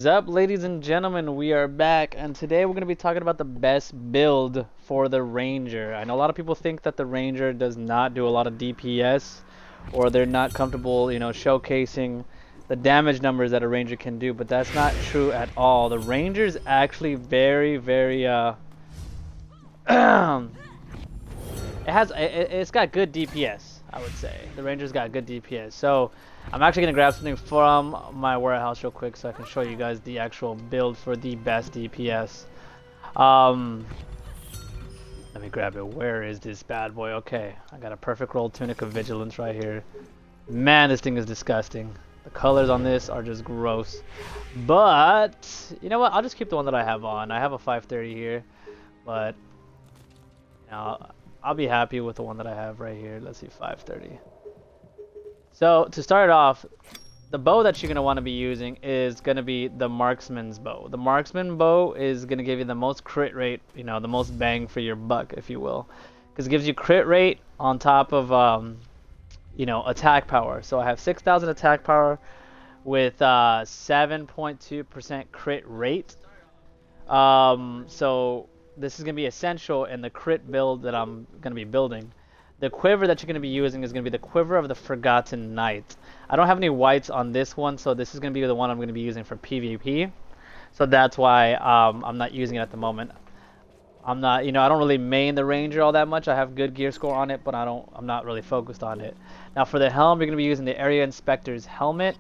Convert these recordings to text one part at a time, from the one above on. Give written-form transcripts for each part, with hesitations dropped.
What's up, ladies and gentlemen? We are back, and today we're going to be talking about the best build for the Ranger. I know a lot of people think that the Ranger does not do a lot of DPS, or they're not comfortable, showcasing the damage numbers that a Ranger can do, but that's not true at all. The Ranger is actually very, very, it's got good DPS, I would say. The Ranger's got good DPS. So I'm actually gonna grab something from my warehouse real quick so I can show you guys the actual build for the best DPS. Um, Let me grab it. Where is this bad boy? Okay, I got a perfect roll Tunic of Vigilance right here. Man, this thing is disgusting. The colors on this are just gross. But you know what? I'll just keep the one that I have on. I have a 530 here, but I'll be happy with the one that I have right here. Let's see, 530. So to start off, the bow that you're going to want to be using is going to be the Marksman's bow. The Marksman bow is going to give you the most crit rate, the most bang for your buck, if you will. Because it gives you crit rate on top of, attack power. So I have 6,000 attack power with 7.2% crit rate. So this is going to be essential in the crit build that I'm going to be building. The quiver that you're going to be using is going to be the Quiver of the Forgotten Knight. I don't have any whites on this one, so this is going to be the one I'm going to be using for PvP. So that's why I'm not using it at the moment. I'm not, I don't really main the Ranger all that much. I have good gear score on it, but I'm not really focused on it. Now for the helm, you're going to be using the Area Inspector's helmet.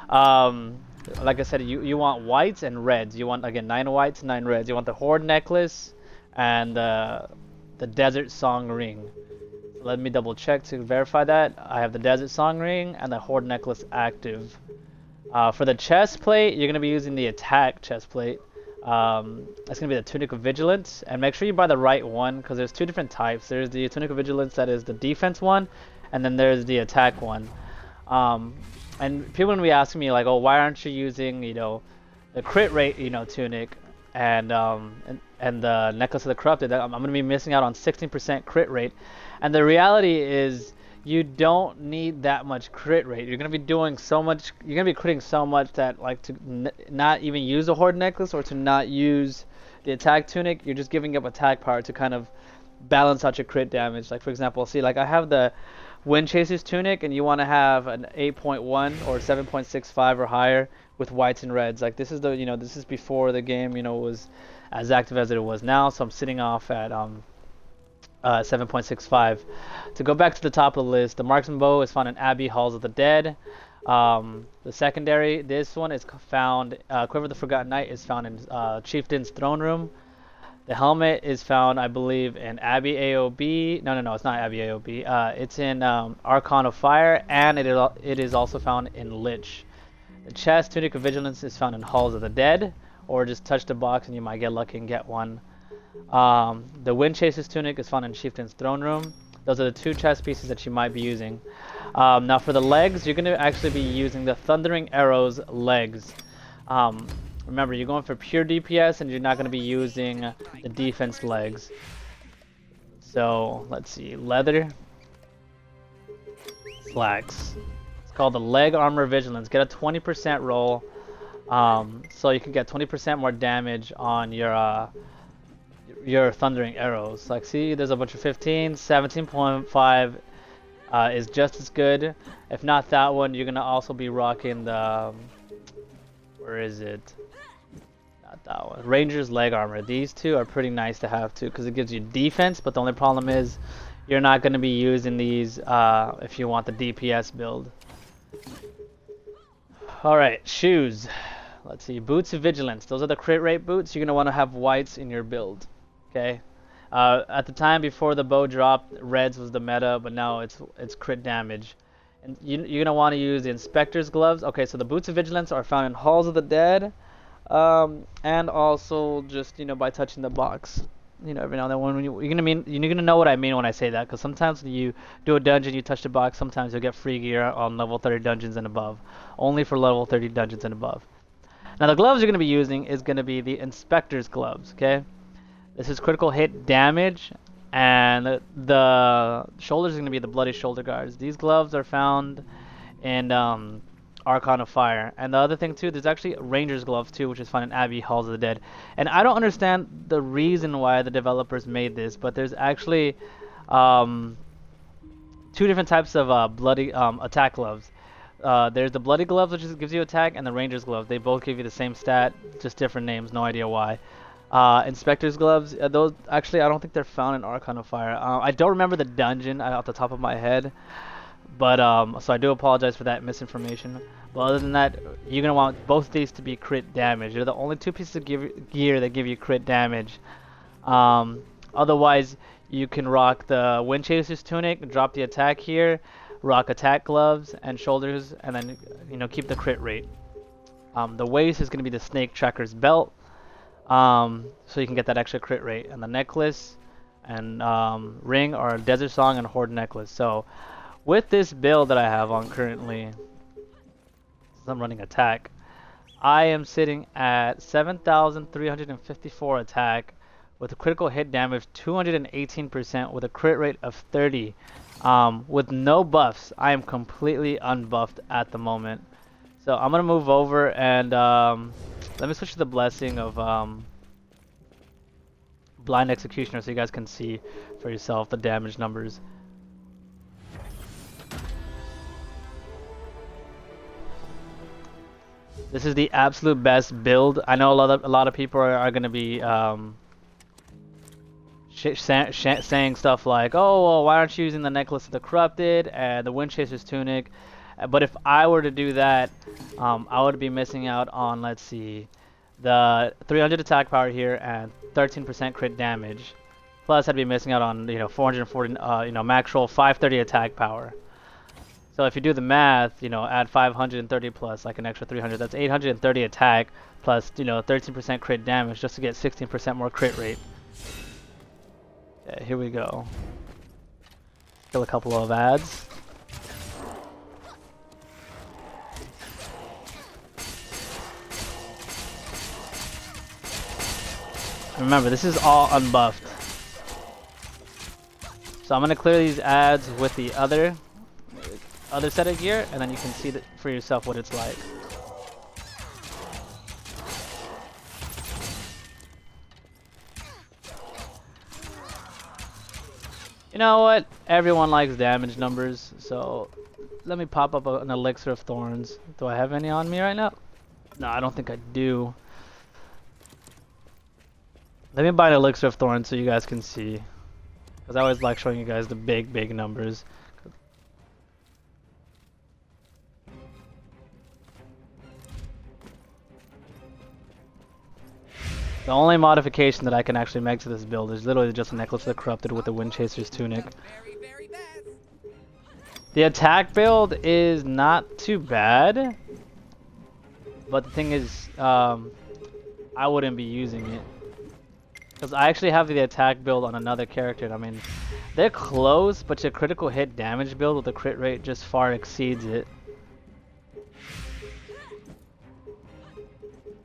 Like I said, you want whites and reds. You want, again, 9 whites, 9 reds. You want the Horde necklace and the Desert Song ring. Let me double check to verify that. I have the Desert Song ring and the Horde necklace active. For the chest plate, you're going to be using the attack chest plate. That's going to be the Tunic of Vigilance. And make sure you buy the right one, because there's two different types. There's the Tunic of Vigilance that is the defense one, and then there's the attack one. And people are going to be asking me, like, oh, why aren't you using, the crit rate, tunic and the Necklace of the Corrupted? I'm going to be missing out on 16% crit rate. And the reality is, you don't need that much crit rate. You're going to be doing so much, you're going to be critting so much that, like, to not even use the Horde necklace or to not use the attack tunic, you're just giving up attack power to kind of balance out your crit damage. Like, for example, see, like, I have the Wind Chaser's tunic, and you want to have an 8.1 or 7.65 or higher with whites and reds. Like, this is the, this is before the game, was as active as it was now. So I'm sitting off at 7.65. To go back to the top of the list, the Marksman bow is found in Abbey Halls of the Dead. The secondary, this one is found, Quiver of the Forgotten Knight is found in Chieftain's Throne Room. The helmet is found, I believe, in Abbey AOB. No, it's not Abbey AOB. It's in Archon of Fire, and it is also found in Lich. The chest, Tunic of Vigilance, is found in Halls of the Dead, or just touch the box and you might get lucky and get one. The Wind Chaser's tunic is found in Chieftain's Throne Room. Those are the two chest pieces that you might be using. Now for the legs, you're going to actually be using the Thundering Arrows legs. Remember, you're going for pure DPS and you're not going to be using the defense legs. So let's see, leather, slacks. It's called the Leg Armor Vigilance. Get a 20% roll, so you can get 20% more damage on your Thundering Arrows. Like, see, there's a bunch of 15, 17.5 is just as good. If not that one, you're gonna also be rocking the where is it? Not that one. Ranger's leg armor. These two are pretty nice to have too, because it gives you defense. But the only problem is, you're not gonna be using these if you want the DPS build. All right, shoes. Let's see, boots of vigilance. Those are the crit rate boots. You're gonna want to have whites in your build. Okay. At the time before the bow dropped, reds was the meta, but now it's crit damage. And you're gonna want to use the inspector's gloves. Okay, so the boots of vigilance are found in Halls of the Dead, and also just by touching the box. Every now and then when you're gonna know what I mean when I say that, because sometimes when you do a dungeon, you touch the box. Sometimes you'll get free gear on level 30 dungeons and above. Only for level 30 dungeons and above. Now the gloves you're gonna be using is gonna be the inspector's gloves. Okay. This is critical hit damage, and the shoulders are going to be the bloody shoulder guards. These gloves are found in Archon of Fire. And the other thing too, there's actually Ranger's Glove too, which is found in Abbey Halls of the Dead. And I don't understand the reason why the developers made this, but there's actually two different types of bloody attack gloves. There's the Bloody Gloves, which gives you attack, and the Ranger's Glove. They both give you the same stat, just different names, no idea why. Inspector's Gloves, those actually I don't think they're found in Archon of Fire. I don't remember the dungeon off the top of my head, but so I do apologize for that misinformation. But other than that, you're gonna want both these to be crit damage. They're the only two pieces of gear that give you crit damage. Otherwise, you can rock the Windchaser's Tunic, drop the attack here, rock attack gloves and shoulders, and then keep the crit rate. The waist is gonna be the Snake Tracker's Belt. So you can get that extra crit rate, and the necklace and ring are Desert Song and Horde necklace. So with this build that I have on currently, since I'm running attack, I am sitting at 7,354 attack with a critical hit damage 218% with a crit rate of 30. With no buffs, I am completely unbuffed at the moment. So I'm gonna move over and let me switch to the blessing of Blind Executioner so you guys can see for yourself the damage numbers. This is the absolute best build. I know a lot of people are gonna be saying stuff like, oh, well, why aren't you using the Necklace of the Corrupted and the Windchaser's Tunic? But if I were to do that, I would be missing out on, let's see, the 300 attack power here and 13% crit damage. Plus, I'd be missing out on 440 max roll 530 attack power. So if you do the math, add 530 plus like an extra 300, that's 830 attack plus 13% crit damage just to get 16% more crit rate. Yeah, here we go. Kill a couple of ads. Remember, this is all unbuffed. So I'm gonna clear these ads with the other set of gear, and then you can see that for yourself what it's like. You know what? Everyone likes damage numbers, so let me pop up an Elixir of Thorns. Do I have any on me right now? No, I don't think I do. Let me buy an Elixir of Thorns so you guys can see, because I always like showing you guys the big numbers. The only modification that I can actually make to this build is literally just a Necklace of the Corrupted with the Windchaser's Tunic. The attack build is not too bad, but the thing is, I wouldn't be using it. Because I actually have the attack build on another character, and I mean, they're close, but your critical hit damage build with the crit rate just far exceeds it.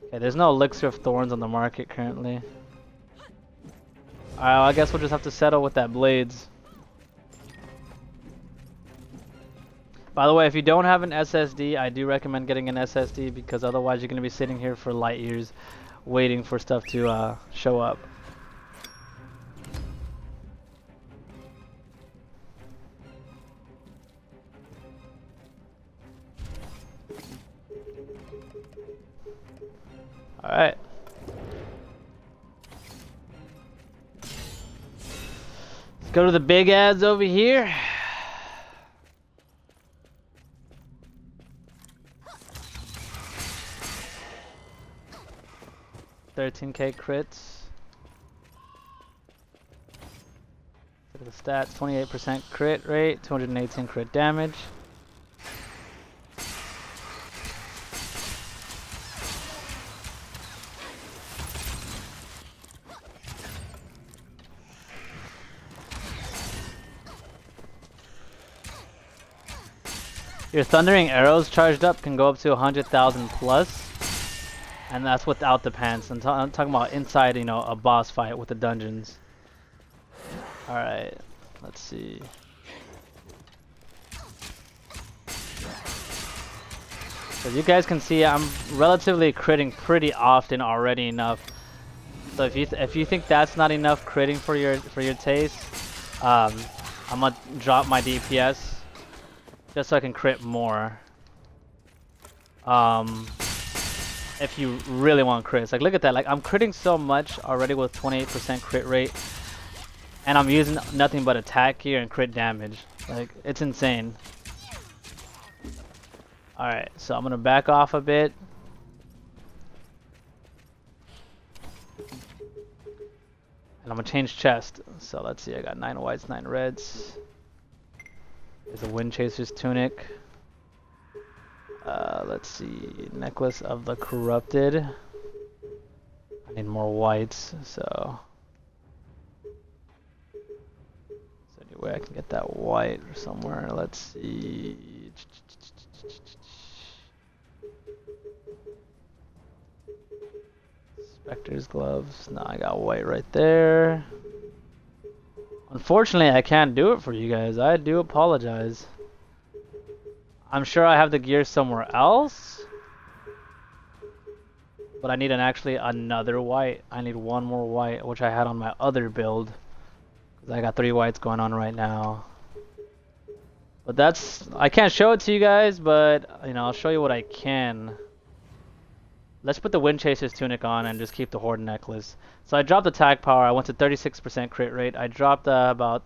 Okay, there's no Elixir of Thorns on the market currently. Alright, well, I guess we'll just have to settle with that Blades. By the way, if you don't have an SSD, I do recommend getting an SSD, because otherwise you're going to be sitting here for light years waiting for stuff to show up. Alright. Let's go to the big ads over here. $13K crits. Look at the stats, 28% crit rate, 218 crit damage. Your Thundering Arrows charged up can go up to 100,000 plus, and that's without the pants. I'm talking about inside, a boss fight with the dungeons. Alright, let's see. As you guys can see, I'm relatively critting pretty often already enough. So if you think that's not enough critting for your taste, I'm gonna drop my DPS just so I can crit more. If you really want crits, like look at that, like I'm critting so much already with 28% crit rate, and I'm using nothing but attack here and crit damage. Like it's insane. Alright, so I'm gonna back off a bit. And I'm gonna change chest. So let's see, I got 9 whites, 9 reds. There's a Wind Chaser's tunic. Let's see, Necklace of the Corrupted. I need more whites, so anyway, I can get that white or somewhere. Let's see. Spectre's gloves. No, I got white right there. Unfortunately, I can't do it for you guys. I do apologize. I'm sure I have the gear somewhere else, but I need actually another white. I need one more white, which I had on my other build, because I got 3 whites going on right now. But I can't show it to you guys, but you know, I'll show you what I can. Let's put the Wind Chaser's tunic on and just keep the Horde necklace. So I dropped attack power. I went to 36% crit rate. I dropped now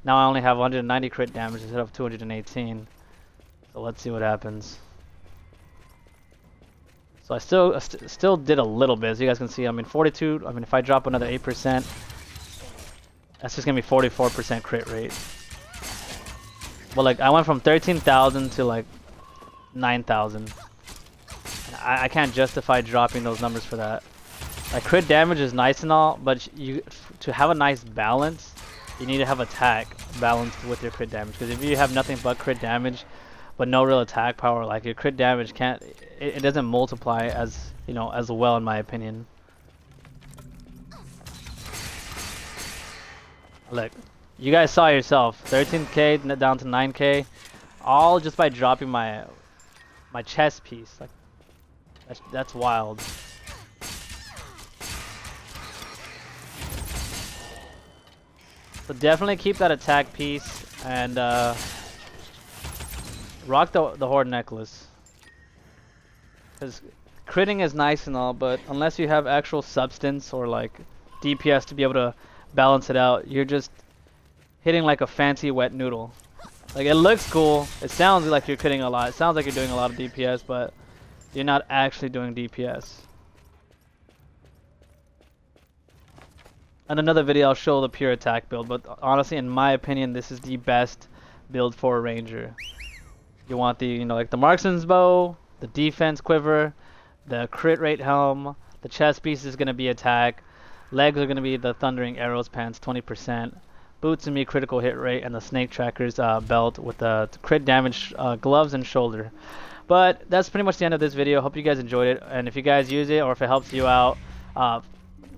I only have 190 crit damage instead of 218. So let's see what happens. So I still did a little bit, as you guys can see. I mean 42. I mean if I drop another 8%, that's just gonna be 44% crit rate. But like I went from 13,000 to like 9,000. I can't justify dropping those numbers for that. Like crit damage is nice and all, but to have a nice balance, you need to have attack balanced with your crit damage. Because if you have nothing but crit damage, but no real attack power, like your crit damage it doesn't multiply as as well, in my opinion. Look, you guys saw yourself, 13k down to 9k, all just by dropping my chest piece. Like that's wild. So definitely keep that attack piece and rock the Horde necklace. Because critting is nice and all, but unless you have actual substance or like DPS to be able to balance it out, you're just hitting like a fancy wet noodle. Like it looks cool, it sounds like you're critting a lot, it sounds like you're doing a lot of DPS, but you're not actually doing DPS. In another video I'll show the pure attack build, but honestly in my opinion this is the best build for a ranger. You want the like the marksman's bow, the defense quiver, the crit rate helm, the chest piece is going to be attack, legs are going to be the thundering arrows pants 20%, boots and me critical hit rate, and the snake trackers belt with the crit damage gloves and shoulder. But that's pretty much the end of this video. Hope you guys enjoyed it, and if you guys use it or if it helps you out,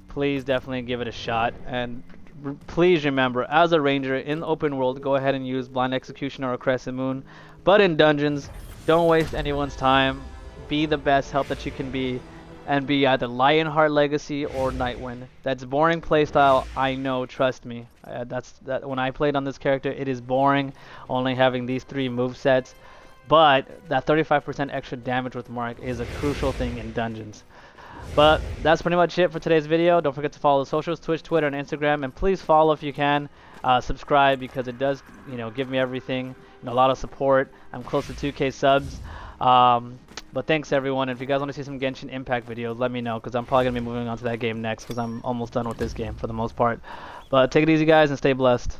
please definitely give it a shot. And please remember, as a ranger in the open world, go ahead and use Blind Executioner or Crescent Moon. But in dungeons, don't waste anyone's time. Be the best help that you can be, and be either Lionheart Legacy or Nightwind. That's boring playstyle, I know, trust me. When I played on this character, it is boring, only having these 3 movesets. But that 35% extra damage with Mark is a crucial thing in dungeons. But that's pretty much it for today's video. Don't forget to follow the socials, Twitch, Twitter, and Instagram. And please follow if you can. Subscribe, because it does, give me everything. A lot of support. I'm close to 2K subs. But thanks everyone. And if you guys want to see some Genshin Impact videos, let me know, because I'm probably going to be moving on to that game next, because I'm almost done with this game for the most part. But take it easy guys and stay blessed.